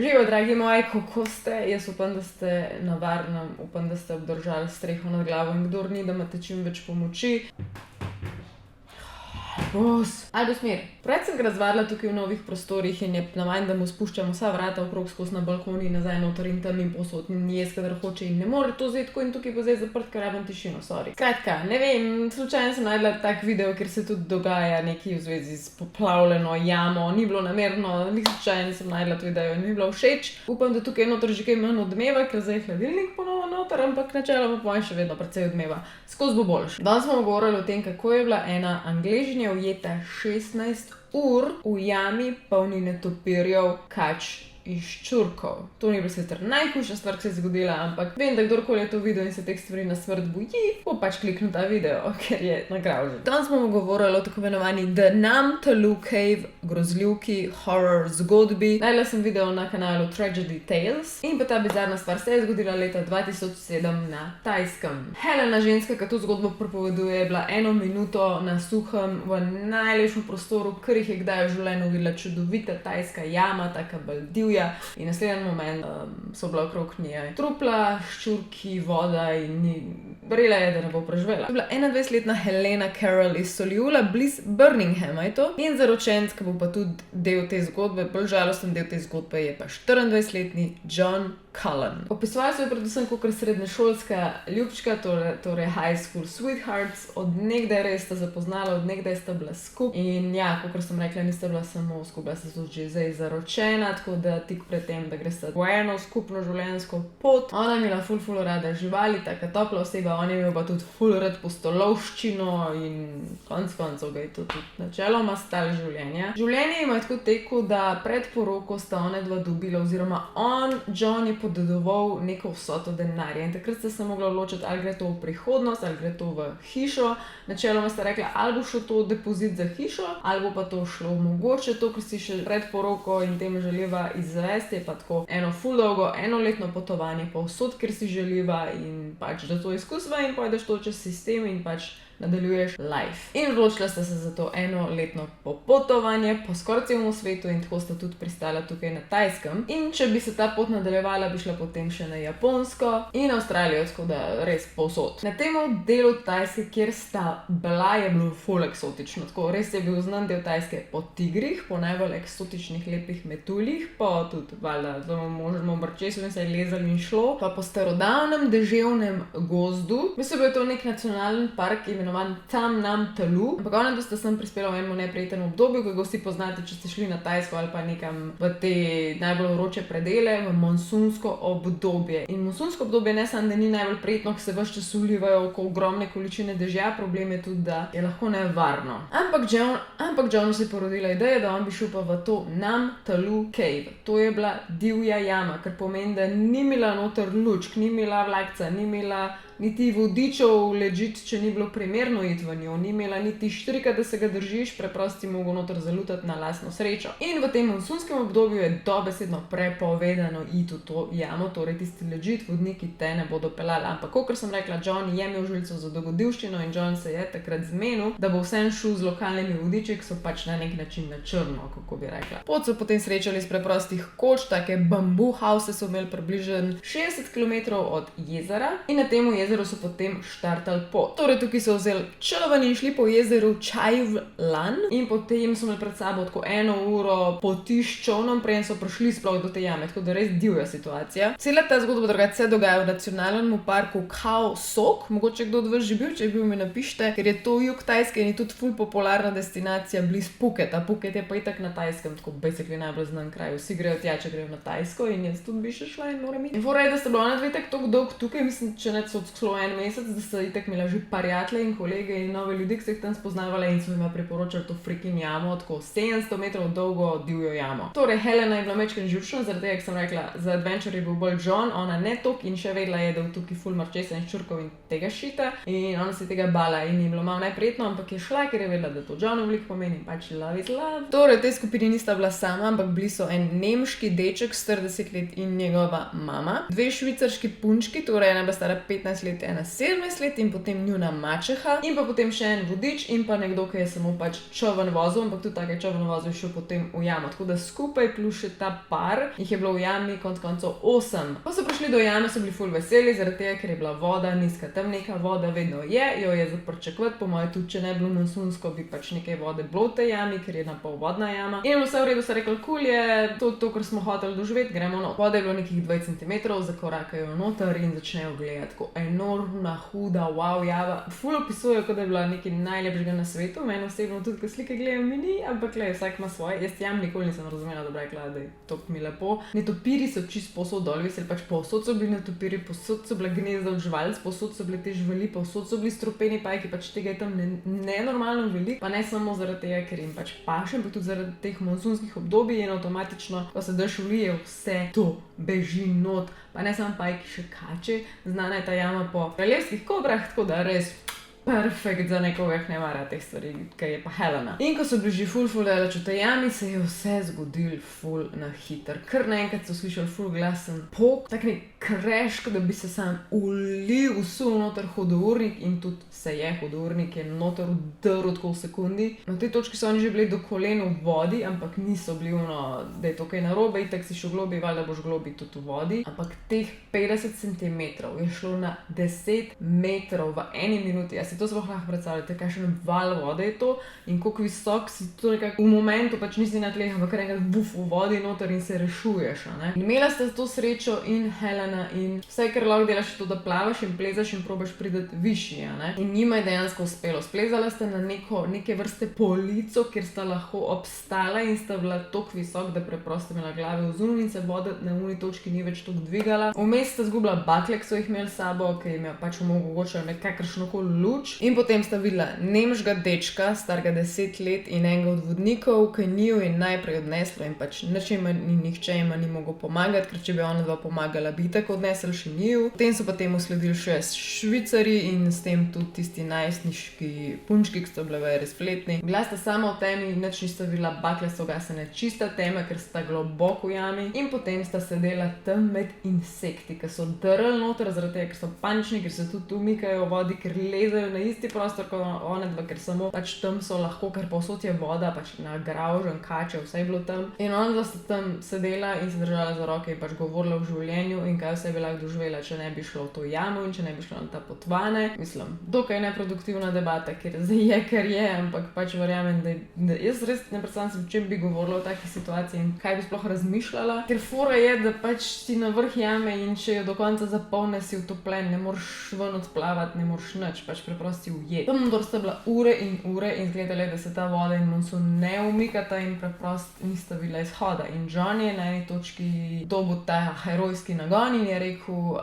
Živijo, dragi moji, kako ste? Jaz upam, da ste na varnem, upam, da ste obdržali streho nad glavo in kdor ni, da imate čim več pomoči. Ajde, smer. Pred sem ga razvadila tukaj v novih prostorih in je navajen, da mu spuščam vsa vrata okrog skozi na balkon in nazaj noter in tam in posod in jaz, kadar hoče in ne more to zdaj tako in tukaj bo zdaj zaprt, ker rabim tišino, sorry. Skratka, ne vem, slučajno sem najdla tak video, kjer se tudi dogaja nekaj v zvezi s poplavljeno jamo, ni bilo namerno, slučajno sem najdla to idejo in mi je bilo všeč. Upam, da tukaj noter že kaj manj odmeva, ker zdaj je hladilnik ponovno noter, ampak načeloma po mojem še vedno precej odmeva. Skozi bo boljše. Danes smo govorili o tem, kako je bila ena Angležinja ujeta 16 ur v jami polni netopirjev, kač in ščurkov. To ni bila sicer najhujša stvar, ki se je zgodila, ampak vem, da kdorkoli je to videl in se teh stvari na smrt boji, bo pač kliknil ta video, ker je nagraužen. Danes bomo govorili o tako imenovani The Namtolu Cave grozljivki horror zgodbi. Najdla sem video na kanalu Tragedy Tales in pa ta bizarna stvar se je zgodila leta 2007 na Tajskem. Helena, ženska, ki to zgodbo pripoveduje, je bila 1 minuto na suhem v najlepšem prostoru, kar jih je kdaj v življenju videla, čudovita tajska jama, taka baldivja. In naslednji moment so bila okrog nje trupla, ščurki, voda in verjela je, da ne bo preživela. To je bila 21-letna Helena Carroll iz Solihulla, bliz Birminghama je to. In zaročenec, ki bo pa tudi del te zgodbe, bolj žalosten del te zgodbe, je pa 24-letni John Cullen. Opisovala se je predvsem kot srednješolska ljubčka, torej high school sweethearts, od nekdaj res sta zapoznala, od nekdaj sta bila skupaj. In ja, kot sem rekla, nista bila samo skupaj, sta tudi že zdaj zaročena, tako da tik pred tem, da gresta v eno skupno življenjsko pot. Ona je imela ful rada živali, taka topla oseba, on je imel pa tudi ful rad pustolovščino in konec koncev ga je to tudi načeloma stalo življenja. Življenje ima tako teko, da pred poroko sta ona dva dobila, oziroma John je podedoval neko vsoto denarja in takrat sta se mogla odločiti, ali gre to v prihodnost, ali gre to v hišo. Načeloma sta rekla, ali bo šlo to depozit za hišo, ali bo pa to šlo mogoče to, kar si še pred poroko in tem želiva izvesti, je pa tako eno ful dolgo, enoletno potovanje po vsod, kjer si želiva in pač, da to izkusiva in pojdeš to čez sistem in pač nadaljuješ life. In odločila sta se za to enoletno popotovanje po skoraj celem svetu in tako sta tudi pristala tukaj na Tajskem. In če bi se ta pot nadaljevala, bi šla potem še na Japonsko in Avstralijo, tako da res povsod. Na tem delu Tajske, kjer sta bila, je bilo ful eksotično. Tako res je bil znan del Tajske po tigrih, po najbolj eksotičnih lepih metuljih, po tudi valjda možemo brčesu in se je lezali in šlo, pa po starodavnem deževnem gozdu. Mislim, da je to nek nacionalni park, imenovan Tam Namtolu. Ampak ona, da sta sem prispela v enem neprijetnem obdobju, ko ga vsi poznate, če ste šli na Tajsko ali pa nekam v te najbolj vroče predele, v monsunsko obdobje. In monsunsko obdobje ne samo, da ni najbolj prijetno, ko se ves čas ulivajo ogromne količine dežja, problem je tudi, da je lahko nevarno. Ampak Johnu se je porodila ideja, da on bi šel pa v to Namtolu Cave. To je bila divja jama, kar pomeni, da ni imela noter lučk, ni imela vlakca, ni imela niti vodičev legit, če ni bilo primerno iti v njo, ni imela niti štrika, da se ga držiš, preprosto si mogel noter zalutati na lastno srečo. In v tem monsunskem obdobju je dobesedno prepovedano iti v to jamo, torej tisti legit vodniki te ne bodo pelali. Ampak, kot sem rekla, John je imel žilico za dogodivščino in John se je takrat zmenil, da bo vsem šel z lokalnimi vodiči, ki so pač na nek način na črno, kako bi rekla. Pot so potem srečali iz preprostih koč, take bamboo house so imeli približno 60 km od jezera in na tem jezeru so potem štartali pot. Torej, tukaj so vzeli čoln in šli po jezeru Chai-Lan in potem so imeli pred sabo tako 1 uro poti s čolnom, preden so prišli sploh do te jame, tako da res divja situacija. Cela ta zgodba drugače se dogaja v nacionalnem parku Khao Sok, mogoče kdo od vas že bil, če je bil, mi napište, ker je to jug Tajske in je tudi ful popularna destinacija bliz Phuketa. Phuket je pa itak na Tajskem, tako basically najbolj znan kraj. Vsi grejo tja, če grejo na Tajsko in jaz tudi bi še šla in moram iti. In fora je, da sta bila ona dve tako dolgo tukaj, mislim, če ne so celo 1 mesec, da sta itak imela že prijatelje in kolege in nove ljudi, ki so jih tam spoznavala in so jima priporočali to freaking jamo, tako 700 metrov dolgo divjo jamo. Torej, Helena je bila majčkeno živčna, zaradi tega, ker sem rekla, za adventure je bil bolj John, ona ne tok in še vedela je, da v tukaj ful marčesa in ščurkov in tega šita in ona se tega bala in je bilo malo neprijetno, ampak je šla, ker je vedela, da to Johnu veliko pomeni in pač love is love. Torej, v tej skupini nista bila sama, ampak bili so en nemški deček 40 let in njegova mama, 2 švicarski punčki, torej ena bila stara 15 let, ena 17 let in potem njuna mačeha in pa potem še en vodič in pa nekdo, ki je samo pač čoln vozil, ampak tudi tako je čoln vozil šel potem v jamo. Tako da skupaj plus še ta par jih je bilo v jami konec koncev 8. Ko so prišli do jame, so bili ful veseli, zaradi tega, ker je bila voda nizka. Tam neka voda vedno je, jo je za pričakovati, po mojem tudi, če ne bi bilo monsunsko, bi pač nekaj vode bilo v tej jami, ker je napol vodna jama. In vse v redu, so rekli, kul je to, kar smo hoteli doživeti, gremo not. Voda je bilo nekih 20 cm, zakorakajo noter in začnejo gledati, tako enormna, huda, wow java. Ful opisujejo, kot da je bila nekaj najlepšega na svetu. Meni osebno tudi, ko slike gledam, mi ni, ampak glej, vsak ima svoje. Jaz jam nikoli nisem razumela, da bi rekla, da je to mi lepo. Netopiri so čisto povsod dol viseli, pač povsod so bili netopiri, povsod so bile gnezda od živalic, povsod so bile te živali, povsod so bili strupeni pajki, pač tega je tam nenormalno veliko. Pa ne samo zaradi tega, ker jim pač paše, ampak tudi zaradi teh monsunskih obdobij in avtomatično, ko se dež ulije, vse to beži not. Pa ne samo pajki, še kače. Znana je ta jama po kraljevskih kobrah, tako da res perfekt za nekoga, ki ne mara teh stvari, ki je pa Helena. In ko so bili že ful daleč v tej jami, se je vse zgodilo ful na hiter. Kar naenkrat so slišali ful glasen pok, tak nek kreš, kot da bi se sam ulil vsul noter hudournik in tudi se je hudournik je noter vdrl tako v sekundi. Na tej točki so oni že bili do kolen v vodi, ampak niso bili da je to kaj narobe, itak si šel globi, valjda boš globi tudi v vodi. Ampak teh 50 cm je šlo na 10 metrov v eni minuti. To sploh lahko predstavljate, kakšen val vode je to in koliko visok si to nekako v momentu pač nisi na tleh, ampak enkrat buf v vodi noter in se rešuješ, ne. In imela sta to srečo in Helena in vse, kar lahko delaš, je to, da plavaš in plezaš in probaš priti višje, ne. In njima je dejansko uspelo. Splezala sta na neke vrste polico, kjer sta lahko obstala in sta bila toliko visok, da preprosto imela glave v zunaj in se voda na uni točki ni več toliko dvigala. Vmes sta zgubila bakle, ki so jih imeli s sabo, ki jim je pač omogočal nekakršnokoli luč. In potem sta videla nemškega dečka, starega 10 let in enega od vodnikov, ki njiju je najprej odneslo in pač nihče jima ni mogel pomagati, ker če bi ona dva pomagala, bi tako odnesli še njiju. Potem so pa temu sledili še Švicari in s tem tudi tisti najstniški punčki, ki so bile res spletni. Bila sta sama v temi, nič nista videla, bakle so ugasnjene, čista tema, ker sta globoko v jami. In potem sta sedela tam med insekti, ki so drli noter, zaradi tega, ker so panični, ker se tudi umikajo v vodi, ker lezajo na isti prostor kot one dva, ker samo pač tam so lahko, ker povsod je voda, pač nagravžen, kače, vse je bilo tam. In ona dva sta tam sedela in se držala za roke in pač govorila o življenju in kaj vse bi lahko doživela, če ne bi šlo v to jamo in če ne bi šlo na ta potvane. Mislim, dokaj neproduktivna debata, ker zdaj je, ker je, ampak pač verjamem, da jaz res ne predstavljam si, čem bi govorila o taki situaciji in kaj bi sploh razmišljala. Ker fora je, da pač si na vrh jame in če jo do konca zapolne, si utopljen, ne moreš ven odplavati, ne moreš nič, pač preprosto ujet. Tam noter sta bila ure in gledali, da se ta voda in monsun ne umikata in preprosto nista videla izhoda. In John je na eni točki dobil ta herojski nagon in je rekel,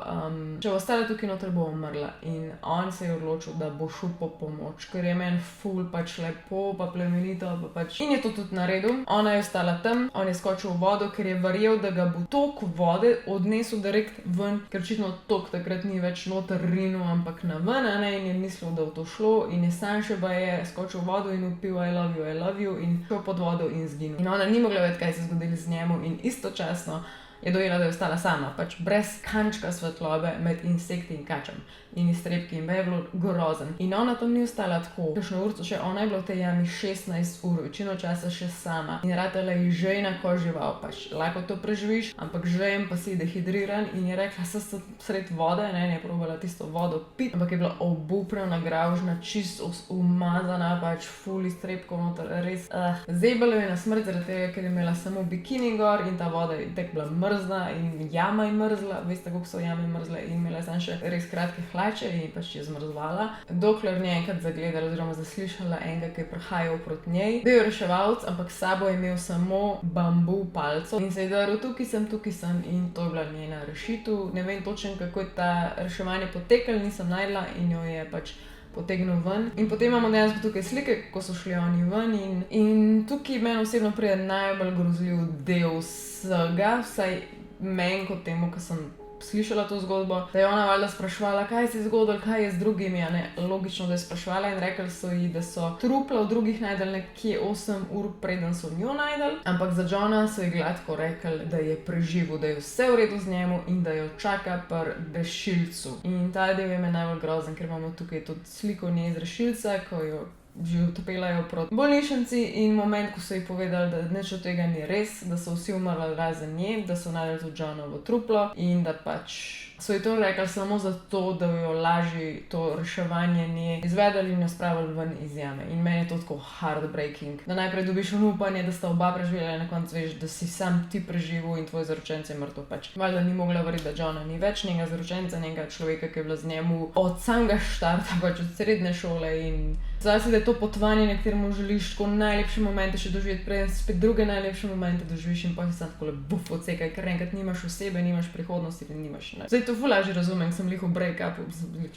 če bo ostala tukaj noter, bo umrla. In on se je odločil, da bo šel po pomoč, ker je meni ful pač lepo, pa plemenito, pa pač. In je to tudi naredil. Ona je ostala tam, on je skočil v vodo, ker je verjel, da ga bo tok vode odnesel direkt ven, ker očitno tok takrat ni več noter rinil, ampak na ven, ne, in je mislil, da bo to šlo in je sam še baje skočil v vodo in vpil I love you in šel pod vodo in zginil. In ona ni mogla vedeti, kaj se je zgodilo z njemu in istočasno je dojela, da je ostala sama, pač brez kančka svetlobe med insekti in kačem in iztrebki in je bilo grozen. In ona tam ni ostala tako, kakšno urco še, ona je bila v tej jami 16 ur, večino časa še sama in ratala je žejna kot žival, pač lahko to preživiš, ampak žejem pa si dehidriran in je rekla, se sred vode, ne je probala tisto vodo piti, ampak je bila obupna, gravžna, čisto umazana, pač ful iztrebkov noter, res, Zebalo je na smrt zaradi tega, ker je imela samo bikini gor in ta voda je tek bila mrzla in jama je mrzla, veste, koliko so jame mrzle in imela sem še res kratke hlače in pač je zmrzvala. Dokler ni enkrat zagledala oziroma zaslišala enega, ki je prihajal proti njej. Bil je reševalec, ampak s sabo je imel samo bambu palco in se je daril, tukaj sem in to je bila njena rešitev. Ne vem točno, kako je ta reševanje potekalo, nisem našla in jo je pač potegnil ven. In potem imamo dejansko tukaj slike, kako so šli oni ven in tukaj meni osebno pride najbolj grozljiv del vsega, vsaj meni kot temu, ki sem slišala to zgodbo, da je ona valjda spraševala, kaj se je zgodilo, kaj je z drugimi, a ne, logično, da je spraševala in rekli so ji, da so trupla v drugih najdel nekje 8 ur preden so njo najdel, ampak za Johna so ji gladko rekli, da je preživel, da je vse v redu z njemu in da jo čaka pri rešilcu. In ta del je me najbolj grozen, ker imamo tukaj tudi sliko nje iz rešilca, ko jo že utopelajo proti bolnišnici in moment, ko so ji povedali, da nič od tega ni res, da so vsi umrli razen nje, da so najdeli tudi Johnovo truplo in da pač so ji to rekli samo zato, da jo lažje to reševanje nje izvedeli in jo spravili ven iz jame. In meni je to tako heartbreaking, da najprej dobiš upanje, da sta oba preživela in na koncu veš, da si sam ti preživel in tvoj zaročenec je mrtev. Pač valjda ni mogla verjeti, da Johna ni več njega zaročenca, njega človeka, ki je bila z njemu od samega štarta, pač od srednje šole in zase, da je to potovanje, na katerem želiš tako najlepše momente še doživeti, prej spet druge najlepše momente doživiš in pa si sam tako buf odsekaj, ker enkrat nimaš osebe, nimaš prihodnosti in nimaš nič. Zdaj to ful lažje razumem, sem lih v break-upu,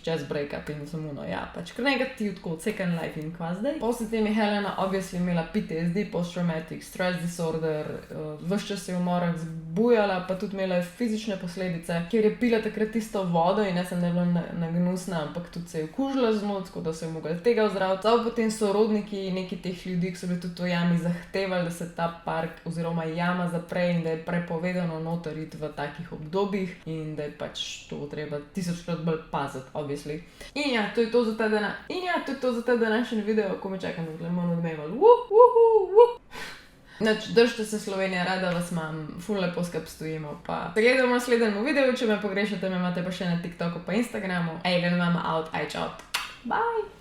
čez break-up in sem pač ker enkrat ti tako odsekan life in kva zdaj. Posle tem je Helena obviously imela PTSD, post-traumatic stress disorder, ves čas se je v morah zbujala, pa tudi imela fizične posledice, ker je pila takrat tisto vodo in ne sem, da je bila nagnusna, ampak tudi se je okužila z njo, tako da so jo mogli tega ozdraviti. Potem sorodniki neki teh ljudi, ki so bili tudi v jami, zahtevali, da se ta park oziroma jama zapre in da je prepovedano noter iti v takih obdobjih in da je pač to treba 1000krat bolj paziti, obviously. In ja, to je to za ta današnji video, ko me čakam, da bomo odmeval. Držite se Slovenija, rada vas imam, ful lepo skupaj stojimo, pa se gledamo v naslednjem videu, če me pogrešate, me imate pa še na TikToku pa Instagramu. Ej, grem vam out, out. Bye!